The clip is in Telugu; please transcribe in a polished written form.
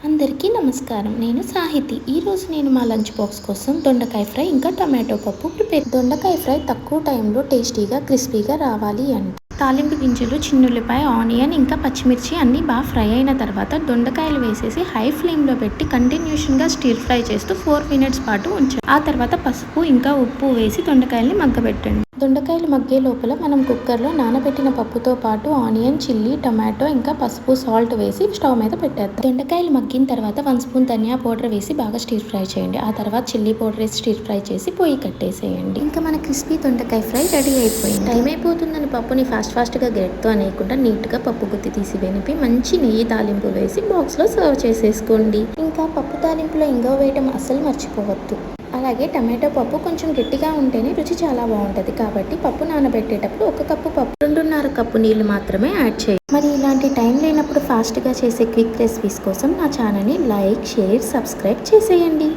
అందరికీ నమస్కారం. నేను సాహితి. ఈరోజు నేను మా లంచ్ బాక్స్ కోసం దొండకాయ ఫ్రై ఇంకా టమాటో పప్పు దొండకాయ ఫ్రై తక్కువ టైంలో టేస్టీగా క్రిస్పీగా రావాలి అంటే తాలింపు గింజలు, చిన్నుల్లిపాయ, ఆనియన్ ఇంకా పచ్చిమిర్చి అన్నీ బాగా ఫ్రై అయిన తర్వాత దొండకాయలు వేసేసి హై ఫ్లేమ్లో పెట్టి కంటిన్యూషన్గా స్టిర్ ఫ్రై చేస్తూ 4 మినిట్స్ పాటు ఉంచాలి. ఆ తర్వాత పసుపు ఇంకా ఉప్పు వేసి దొండకాయల్ని మగ్గబెట్టండి. దొండకాయలు మగ్గే లోపల మనం కుక్కర్లో నానబెట్టిన పప్పుతో పాటు ఆనియన్, చిల్లీ, టమాటో ఇంకా పసుపు, సాల్ట్ వేసి స్టవ్ మీద పెట్టేద్దాం. దొండకాయలు మగ్గిన తర్వాత 1 స్పూన్ ధనియా పౌడర్ వేసి బాగా స్టిర్ ఫ్రై చేయండి. ఆ తర్వాత చిల్లీ పౌడర్ వేసి స్టిర్ ఫ్రై చేసి పొయ్యి కట్టేసేయండి. ఇంకా మన క్రిస్పీ దొండకాయ ఫ్రై రెడీ అయిపోయింది. టైం అయిపోతుందని పప్పుని ఫాస్ట్గా గెట్తో అనేయకుండా నీట్గా పప్పు గుత్తి తీసి వెనిపి మంచి నెయ్యి తాలింపు వేసి బాక్స్లో సర్వ్ చేసేసుకోండి. ఇంకా పప్పు తాలింపులో ఇంగువ వేయటం అస్సలు మర్చిపోవద్దు. అలాగే టమాటో పప్పు కొంచెం గట్టిగా ఉంటేనే రుచి చాలా బాగుంటుంది. కాబట్టి పప్పు నానబెట్టేటప్పుడు 1 కప్పు పప్పు 2.5 కప్పు నీళ్లు మాత్రమే యాడ్ చేయండి. మరి ఇలాంటి టైం లేనప్పుడు ఫాస్ట్గా చేసే క్విక్ రెసిపీస్ కోసం నా ఛానల్ని లైక్, షేర్, సబ్స్క్రైబ్ చేసేయండి.